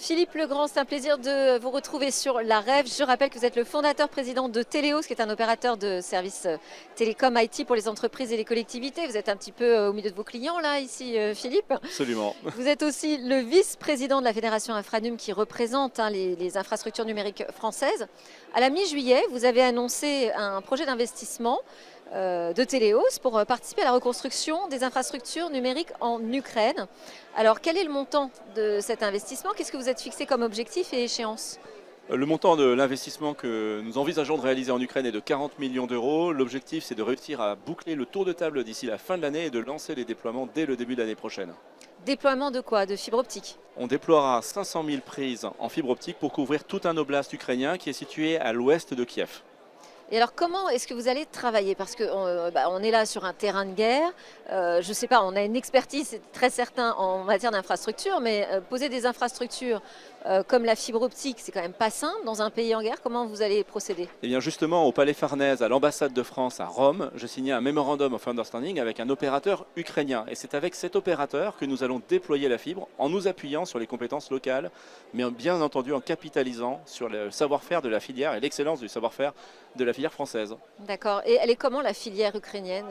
Philippe Legrand, c'est un plaisir de vous retrouver sur la REV. Je rappelle que vous êtes le fondateur président de Téléos, qui est un opérateur de services télécom IT pour les entreprises et les collectivités. Vous êtes un petit peu au milieu de vos clients là, ici, Philippe. Absolument. Vous êtes aussi le vice-président de la Fédération Infranum qui représente les infrastructures numériques françaises. À la mi-juillet, vous avez annoncé un projet d'investissement de Téléos pour participer à la reconstruction des infrastructures numériques en Ukraine. Alors, quel est le montant de cet investissement? Qu'est-ce que vous êtes fixé comme objectif et échéance? Le montant de l'investissement que nous envisageons de réaliser en Ukraine est de 40 millions d'euros. L'objectif, c'est de réussir à boucler le tour de table d'ici la fin de l'année et de lancer les déploiements dès le début de l'année prochaine. Déploiement de quoi? De fibre optique? On déploiera 500 000 prises en fibre optique pour couvrir tout un oblast ukrainien qui est situé à l'ouest de Kiev. Et alors, comment est-ce que vous allez travailler? Parce qu'on est là sur un terrain de guerre. Je ne sais pas, on a une expertise, c'est très certain, en matière d'infrastructure, mais poser des infrastructures comme la fibre optique, c'est quand même pas simple dans un pays en guerre. Comment vous allez procéder? Eh bien justement, au Palais Farnèse, à l'ambassade de France à Rome, je signais un Memorandum of Understanding avec un opérateur ukrainien. Et c'est avec cet opérateur que nous allons déployer la fibre en nous appuyant sur les compétences locales, mais bien entendu en capitalisant sur le savoir-faire de la filière et l'excellence du savoir-faire de la filière française. D'accord. Et elle est comment la filière ukrainienne?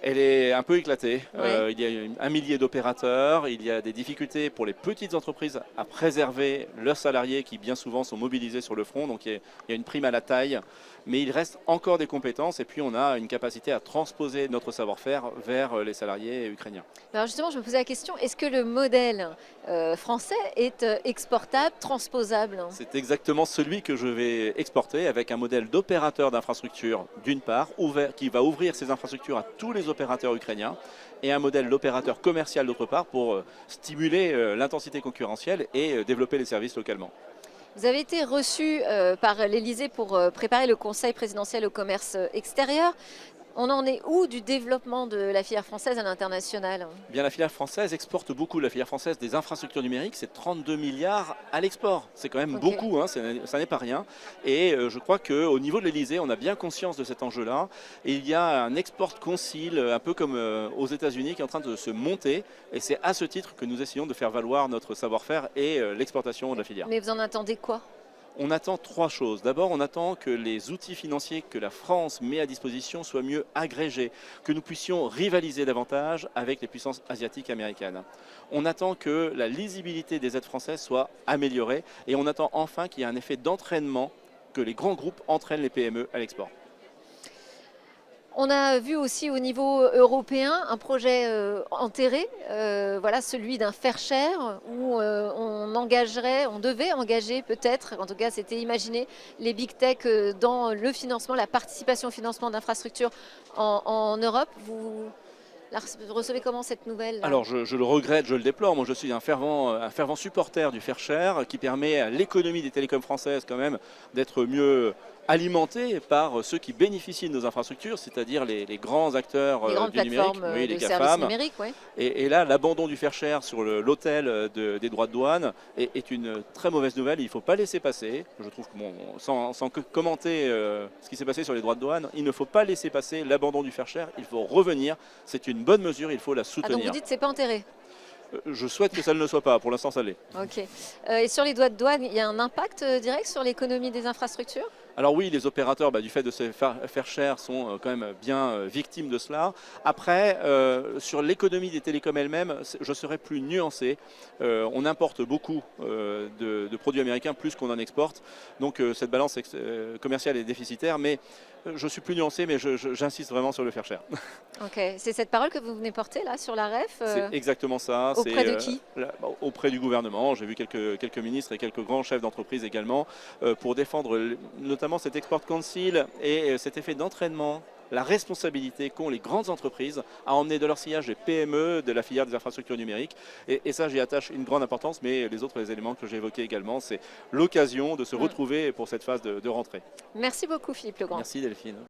Elle est un peu éclatée. Ouais. Il y a un millier d'opérateurs. Il y a des difficultés pour les petites entreprises à préserver leurs salariés qui bien souvent sont mobilisés sur le front. Donc il y a une prime à la taille. Mais il reste encore des compétences et puis on a une capacité à transposer notre savoir-faire vers les salariés ukrainiens. Alors justement, je me posais la question, est-ce que le modèle français est exportable, transposable? C'est exactement celui que je vais exporter avec un modèle d'opérateur d'infrastructure d'une part, qui va ouvrir ses infrastructures à tous les opérateurs ukrainiens et un modèle d'opérateur commercial d'autre part pour stimuler l'intensité concurrentielle et développer les services localement. Vous avez été reçu par l'Élysée pour préparer le Conseil présidentiel au commerce extérieur. On en est où du développement de la filière française à l'international? Bien, la filière française exporte beaucoup. La filière française des infrastructures numériques, c'est 32 milliards à l'export. C'est quand même beaucoup, hein, ça n'est pas rien. Et je crois qu'au niveau de l'Élysée, on a bien conscience de cet enjeu-là. Et il y a un export concile, un peu comme aux États-Unis, qui est en train de se monter. Et c'est à ce titre que nous essayons de faire valoir notre savoir-faire et l'exportation de la filière. Mais vous en attendez quoi? On attend trois choses. D'abord, on attend que les outils financiers que la France met à disposition soient mieux agrégés, que nous puissions rivaliser davantage avec les puissances asiatiques et américaines. On attend que la lisibilité des aides françaises soit améliorée et on attend enfin qu'il y ait un effet d'entraînement, que les grands groupes entraînent les PME à l'export. On a vu aussi au niveau européen un projet enterré, voilà, celui d'un fair share où on devait engager peut-être, en tout cas c'était imaginé, les big tech dans le financement, la participation au financement d'infrastructures en Europe. Vous recevez comment cette nouvelle là? Alors je le regrette, je le déplore. Moi je suis un fervent supporter du fair share qui permet à l'économie des télécoms françaises quand même d'être mieux alimentée par ceux qui bénéficient de nos infrastructures, c'est-à-dire les grands acteurs du numérique, oui, les de GAFAM. services numériques, ouais. Et là, l'abandon du fair share sur l'autel des droits de douane est une très mauvaise nouvelle. Il ne faut pas laisser passer. Je trouve que, bon, sans commenter ce qui s'est passé sur les droits de douane, il ne faut pas laisser passer l'abandon du fair share. Il faut revenir. C'est une bonne mesure, il faut la Ah, soutenir. donc vous dites que ce n'est pas enterré? Je souhaite que ça ne le soit pas. Pour l'instant, ça l'est. Ok. Et sur les droits de douane, il y a un impact direct sur l'économie des infrastructures? Alors oui, les opérateurs, du fait de se faire cher, sont quand même bien victimes de cela. Après, sur l'économie des télécoms elles-mêmes, je serais plus nuancé. On importe beaucoup de produits américains, plus qu'on en exporte. Donc cette balance commerciale est déficitaire, mais je suis plus nuancé, mais j'insiste vraiment sur le fair share. Ok, c'est cette parole que vous venez porter là sur la REF C'est exactement ça. Auprès de qui? Auprès du gouvernement. J'ai vu quelques ministres et quelques grands chefs d'entreprise également pour défendre notamment cet Export Council et cet effet d'entraînement, la responsabilité qu'ont les grandes entreprises à emmener de leur sillage les PME de la filière des infrastructures numériques. Et ça, j'y attache une grande importance, mais les autres éléments que j'ai évoqués également, c'est l'occasion de se retrouver pour cette phase de rentrée. Merci beaucoup Philippe Legrand. Merci Delphine.